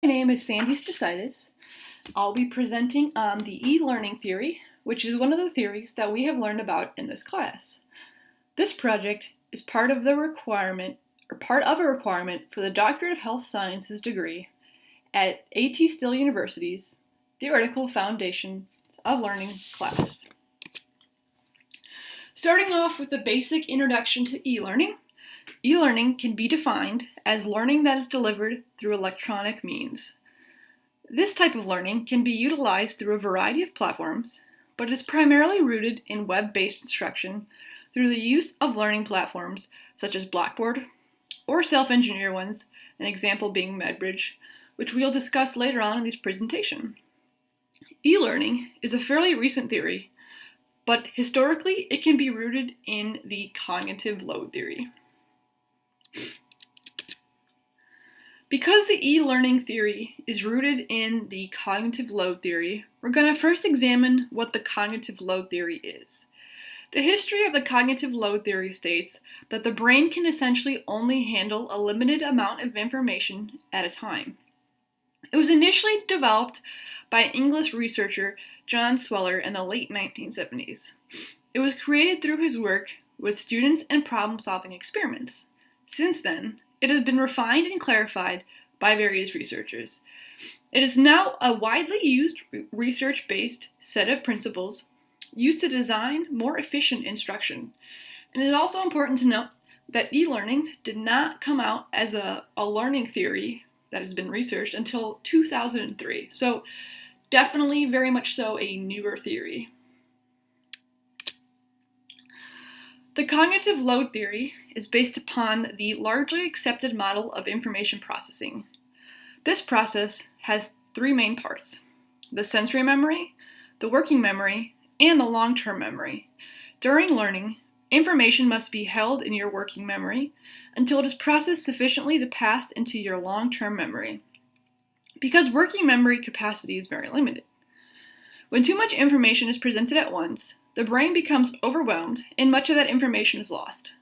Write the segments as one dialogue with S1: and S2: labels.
S1: My name is Sandy Stasitis. I'll be presenting on the e-learning theory, which is one of the theories that we have learned about in this class. This project is part of a requirement for the Doctorate of Health Sciences degree at A.T. Still University's Theoretical Foundations of Learning class. Starting off with the basic introduction to e-learning. E-learning can be defined as learning that is delivered through electronic means. This type of learning can be utilized through a variety of platforms, but is primarily rooted in web-based instruction through the use of learning platforms such as Blackboard or self-engineer ones, an example being Medbridge, which we'll discuss later on in this presentation. E-learning is a fairly recent theory, but historically it can be rooted in the cognitive load theory. Because the e-learning theory is rooted in the cognitive load theory, we're going to first examine what the cognitive load theory is. The history of the cognitive load theory states that the brain can essentially only handle a limited amount of information at a time. It was initially developed by English researcher John Sweller in the late 1970s. It was created through his work with students and problem-solving experiments. Since then, it has been refined and clarified by various researchers. It is now a widely used research-based set of principles used to design more efficient instruction. And it is also important to note that e-learning did not come out as a learning theory that has been researched until 2003. So definitely very much so a newer theory. The cognitive load theory is based upon the largely accepted model of information processing. This process has three main parts: the sensory memory, the working memory, and the long-term memory. During learning, information must be held in your working memory until it is processed sufficiently to pass into your long-term memory, because working memory capacity is very limited. When too much information is presented at once, the brain becomes overwhelmed and much of that information is lost.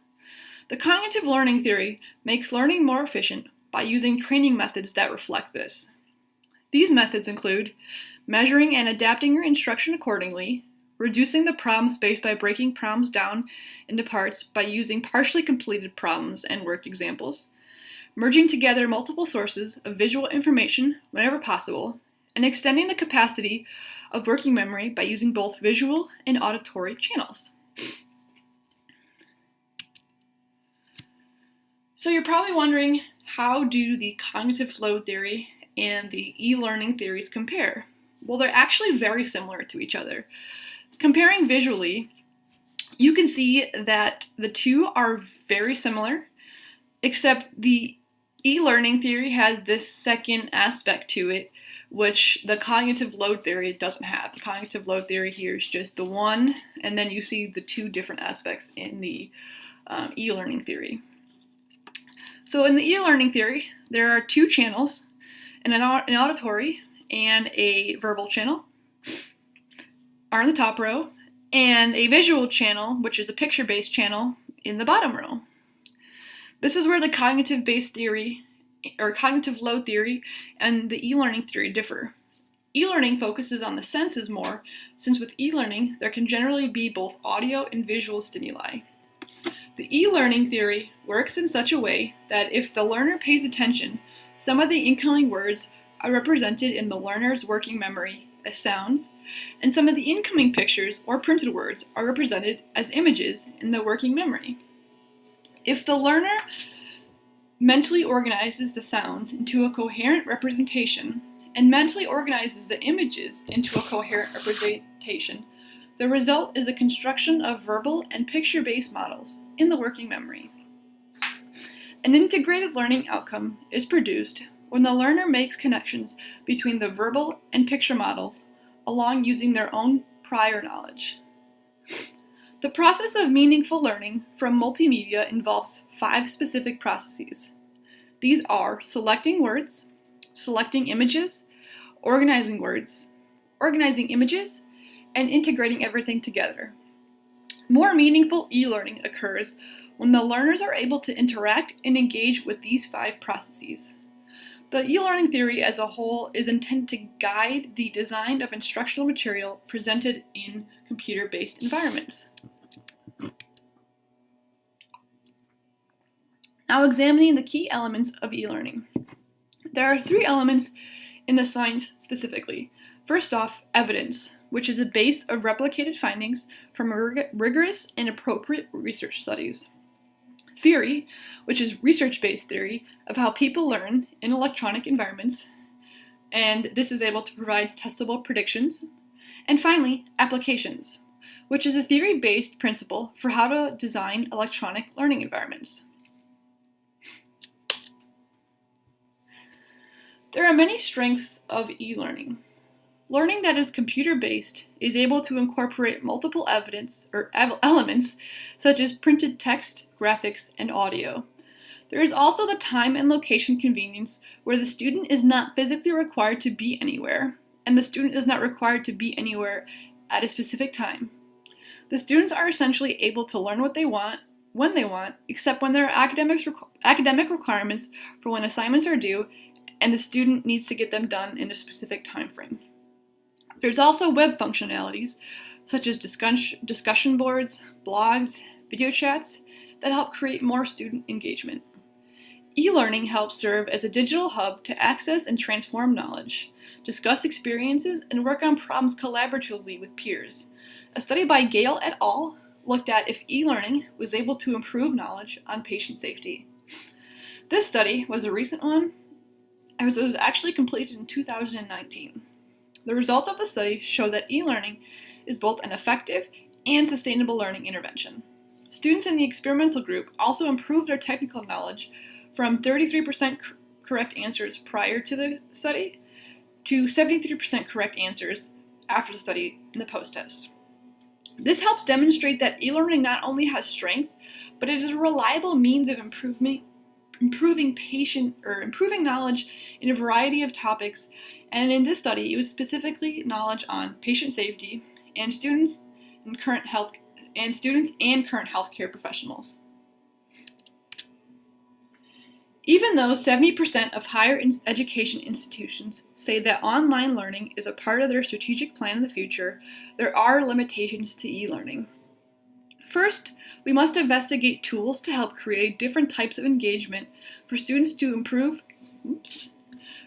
S1: The cognitive learning theory makes learning more efficient by using training methods that reflect this. These methods include measuring and adapting your instruction accordingly, reducing the problem space by breaking problems down into parts by using partially completed problems and worked examples, merging together multiple sources of visual information whenever possible, and extending the capacity of working memory by using both visual and auditory channels. So you're probably wondering, how do the cognitive load theory and the e-learning theories compare? Well, they're actually very similar to each other. Comparing visually, you can see that the two are very similar, except the e-learning theory has this second aspect to it, which the cognitive load theory doesn't have. The cognitive load theory here is just the one, and then you see the two different aspects in the e-learning theory. So in the e-learning theory, there are two channels, an auditory and a verbal channel are in the top row, and a visual channel, which is a picture-based channel, in the bottom row. This is where the cognitive-based theory, or cognitive load theory, and the e-learning theory differ. E-learning focuses on the senses more, since with e-learning, there can generally be both audio and visual stimuli. The e-learning theory works in such a way that if the learner pays attention, some of the incoming words are represented in the learner's working memory as sounds, and some of the incoming pictures or printed words are represented as images in the working memory. If the learner mentally organizes the sounds into a coherent representation and mentally organizes the images into a coherent representation, the result is a construction of verbal and picture-based models in the working memory. An integrated learning outcome is produced when the learner makes connections between the verbal and picture models along using their own prior knowledge. The process of meaningful learning from multimedia involves 5 specific processes. These are selecting words, selecting images, organizing words, organizing images, and integrating everything together. More meaningful e-learning occurs when the learners are able to interact and engage with these 5 processes. The e-learning theory as a whole is intended to guide the design of instructional material presented in computer-based environments. Now examining the key elements of e-learning. There are 3 elements in the science specifically. First off, evidence, which is a base of replicated findings from rigorous and appropriate research studies. Theory, which is research-based theory of how people learn in electronic environments, and this is able to provide testable predictions. And finally, applications, which is a theory-based principle for how to design electronic learning environments. There are many strengths of e-learning. Learning that is computer-based is able to incorporate multiple elements such as printed text, graphics, and audio. There is also the time and location convenience where the student is not physically required to be anywhere, and the student is not required to be anywhere at a specific time. The students are essentially able to learn what they want, when they want, except when there are academic requirements for when assignments are due, and the student needs to get them done in a specific time frame. There's also web functionalities, such as discussion boards, blogs, video chats, that help create more student engagement. E-learning helps serve as a digital hub to access and transform knowledge, discuss experiences, and work on problems collaboratively with peers. A study by Gale et al. Looked at if e-learning was able to improve knowledge on patient safety. This study was a recent one. It was actually completed in 2019. The results of the study show that e-learning is both an effective and sustainable learning intervention. Students in the experimental group also improved their technical knowledge from 33% correct answers prior to the study to 73% correct answers after the study in the post-test. This helps demonstrate that e-learning not only has strength, but it is a reliable means of improving knowledge in a variety of topics, and in this study it was specifically knowledge on patient safety and students and current healthcare professionals. Even though 70% of higher education institutions say that online learning is a part of their strategic plan in the future, there are limitations to e-learning. First, we must investigate tools to help create different types of engagement for students to improve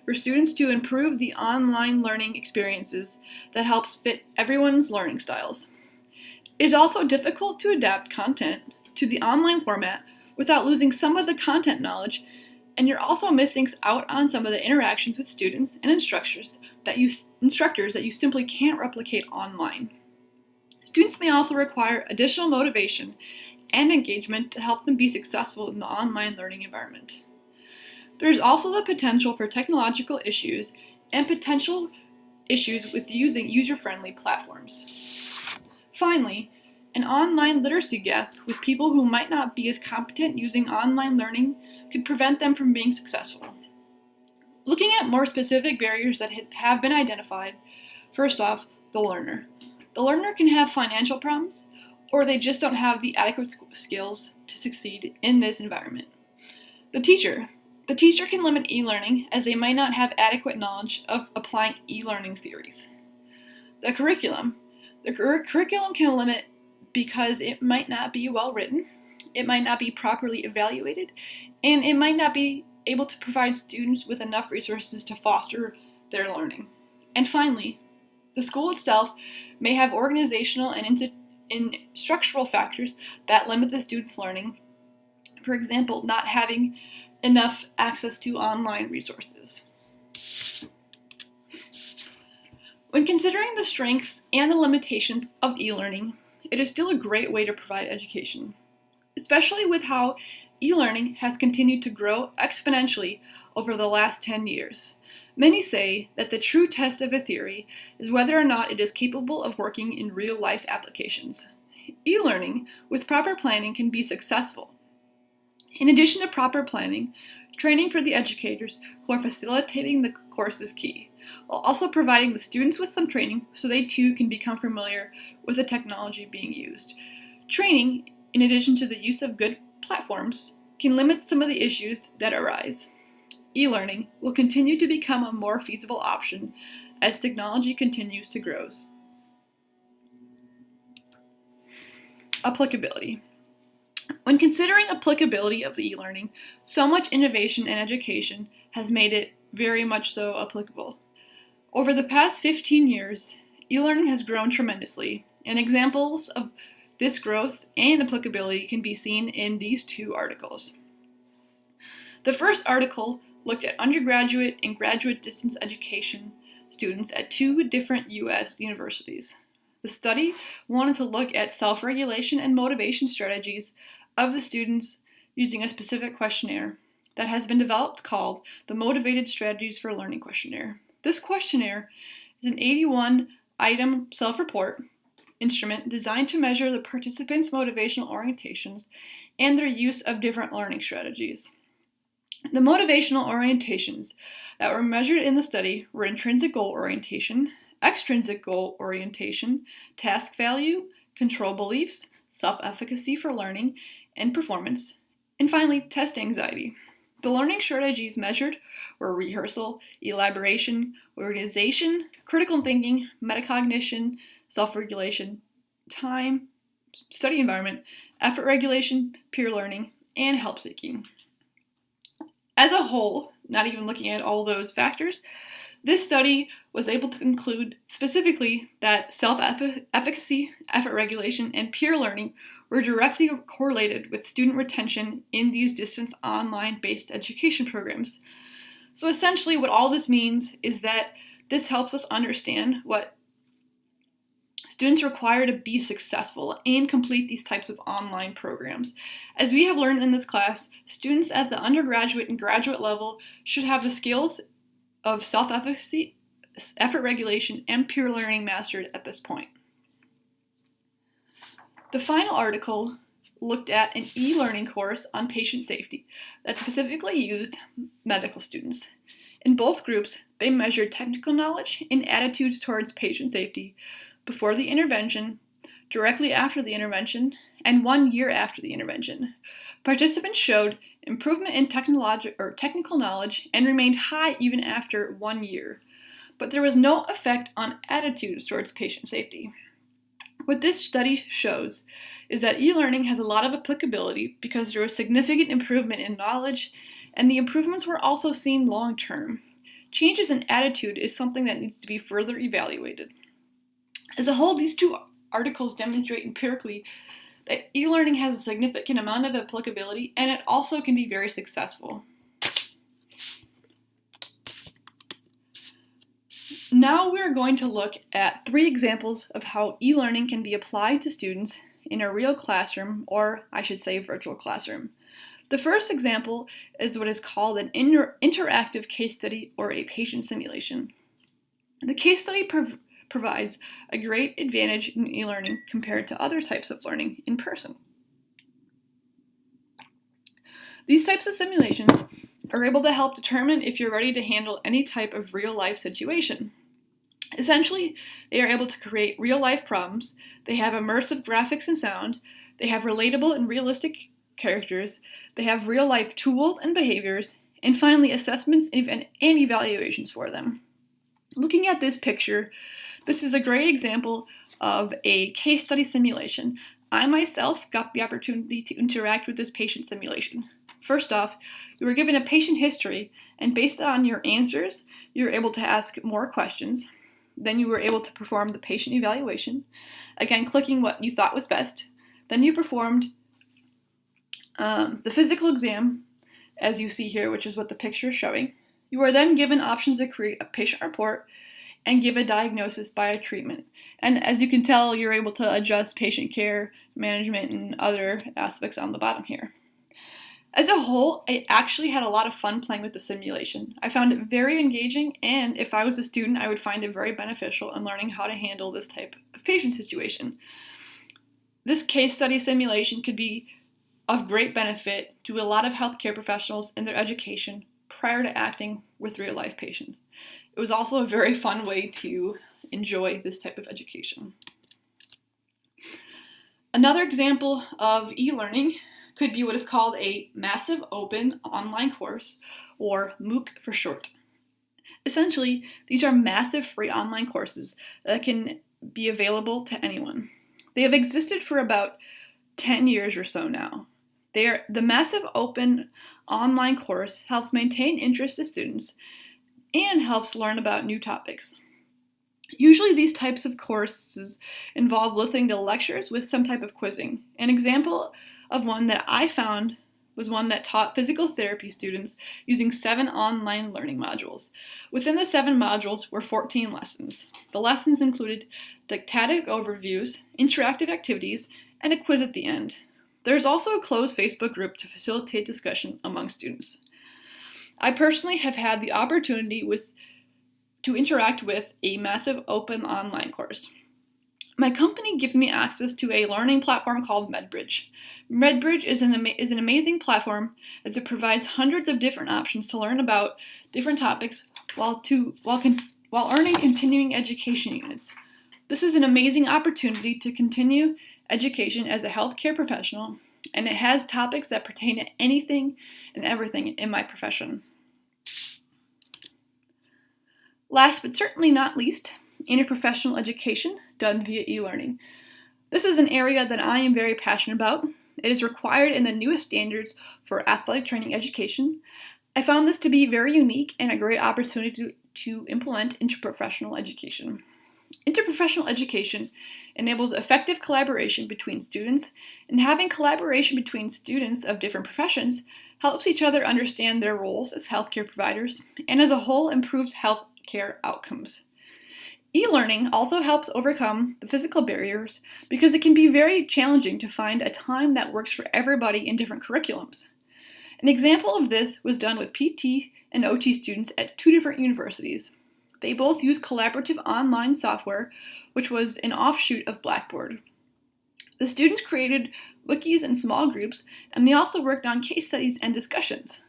S1: the online learning experiences that helps fit everyone's learning styles. It is also difficult to adapt content to the online format without losing some of the content knowledge, and you're also missing out on some of the interactions with students and instructors that you simply can't replicate online. Students may also require additional motivation and engagement to help them be successful in the online learning environment. There is also the potential for technological issues and potential issues with using user-friendly platforms. Finally, an online literacy gap with people who might not be as competent using online learning could prevent them from being successful. Looking at more specific barriers that have been identified, first off, the learner. The learner can have financial problems, or they just don't have the adequate skills to succeed in this environment. The teacher. The teacher can limit e-learning as they might not have adequate knowledge of applying e-learning theories. The curriculum. The curriculum can limit because it might not be well written, it might not be properly evaluated, and it might not be able to provide students with enough resources to foster their learning. And finally, the school itself may have organizational and structural factors that limit the students' learning. For example, not having enough access to online resources. When considering the strengths and the limitations of e-learning, it is still a great way to provide education, especially with how e-learning has continued to grow exponentially over the last 10 years. Many say that the true test of a theory is whether or not it is capable of working in real-life applications. E-learning, with proper planning, can be successful. In addition to proper planning, training for the educators who are facilitating the course is key, while also providing the students with some training so they too can become familiar with the technology being used. Training, in addition to the use of good platforms, can limit some of the issues that arise. e-learning will continue to become a more feasible option as technology continues to grow. Applicability. When considering applicability of the e-learning, so much innovation in education has made it very much so applicable. Over the past 15 years, e-learning has grown tremendously, and examples of this growth and applicability can be seen in these two articles. The first article looked at undergraduate and graduate distance education students at two different U.S. universities. The study wanted to look at self-regulation and motivation strategies of the students using a specific questionnaire that has been developed called the Motivated Strategies for Learning Questionnaire. This questionnaire is an 81-item self-report instrument designed to measure the participants' motivational orientations and their use of different learning strategies. The motivational orientations that were measured in the study were intrinsic goal orientation, extrinsic goal orientation, task value, control beliefs, self-efficacy for learning and performance, and finally, test anxiety. The learning strategies measured were rehearsal, elaboration, organization, critical thinking, metacognition, self-regulation, time, study environment, effort regulation, peer learning, and help seeking. As a whole, not even looking at all those factors, this study was able to conclude specifically that self-efficacy, effort regulation, and peer learning were directly correlated with student retention in these distance online-based education programs. So essentially what all this means is that this helps us understand what students require to be successful and complete these types of online programs. As we have learned in this class, students at the undergraduate and graduate level should have the skills of self-efficacy, effort regulation, and peer learning mastered at this point. The final article looked at an e-learning course on patient safety that specifically used medical students. In both groups, they measured technical knowledge and attitudes towards patient safety before the intervention, directly after the intervention, and 1 year after the intervention. Participants showed improvement in technical knowledge and remained high even after 1 year, but there was no effect on attitudes towards patient safety. What this study shows is that e-learning has a lot of applicability because there was significant improvement in knowledge, and the improvements were also seen long-term. Changes in attitude is something that needs to be further evaluated. As a whole, these two articles demonstrate empirically that e-learning has a significant amount of applicability, and it also can be very successful. Now we're going to look at 3 examples of how e-learning can be applied to students in a real classroom, or I should say virtual classroom. The first example is what is called an interactive case study or a patient simulation. The case study provides a great advantage in e-learning compared to other types of learning in person. These types of simulations are able to help determine if you're ready to handle any type of real-life situation. Essentially, they are able to create real-life problems, they have immersive graphics and sound, they have relatable and realistic characters, they have real-life tools and behaviors, and finally assessments and evaluations for them. Looking at this picture, this is a great example of a case study simulation. I myself got the opportunity to interact with this patient simulation. First off, you were given a patient history, and based on your answers, you were able to ask more questions. Then you were able to perform the patient evaluation, again clicking what you thought was best. Then you performed the physical exam, as you see here, which is what the picture is showing. You are then given options to create a patient report and give a diagnosis by a treatment. And as you can tell, you're able to adjust patient care, management, and other aspects on the bottom here. As a whole, I actually had a lot of fun playing with the simulation. I found it very engaging, and if I was a student, I would find it very beneficial in learning how to handle this type of patient situation. This case study simulation could be of great benefit to a lot of healthcare professionals in their education prior to acting with real-life patients. It was also a very fun way to enjoy this type of education. Another example of e-learning could be what is called a massive open online course, or MOOC for short. Essentially, these are massive free online courses that can be available to anyone. They have existed for about 10 years or so now. The massive open online course helps maintain interest to students and helps learn about new topics. Usually these types of courses involve listening to lectures with some type of quizzing. An example of one that I found was one that taught physical therapy students using 7 online learning modules. Within the 7 modules were 14 lessons. The lessons included didactic overviews, interactive activities, and a quiz at the end. There's also a closed Facebook group to facilitate discussion among students. I personally have had the opportunity to interact with a massive open online course. My company gives me access to a learning platform called MedBridge. MedBridge is an amazing platform as it provides hundreds of different options to learn about different topics while earning continuing education units. This is an amazing opportunity to continue education as a healthcare professional, and it has topics that pertain to anything and everything in my profession. Last but certainly not least, interprofessional education done via e-learning. This is an area that I am very passionate about. It is required in the newest standards for athletic training education. I found this to be very unique and a great opportunity to implement interprofessional education. Interprofessional education enables effective collaboration between students, and having collaboration between students of different professions helps each other understand their roles as healthcare providers, and as a whole improves healthcare outcomes. E-learning also helps overcome the physical barriers because it can be very challenging to find a time that works for everybody in different curriculums. An example of this was done with PT and OT students at 2 different universities. They both use collaborative online software, which was an offshoot of Blackboard. The students created wikis and small groups, and they also worked on case studies and discussions.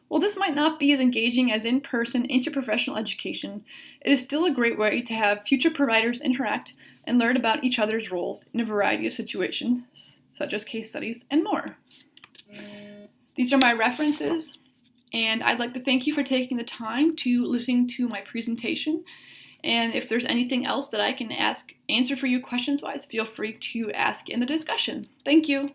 S1: While this might not be as engaging as in-person interprofessional education, it is still a great way to have future providers interact and learn about each other's roles in a variety of situations, such as case studies and more. These are my references, and I'd like to thank you for taking the time to listen to my presentation. And if there's anything else that I can answer for you questions-wise, feel free to ask in the discussion. Thank you.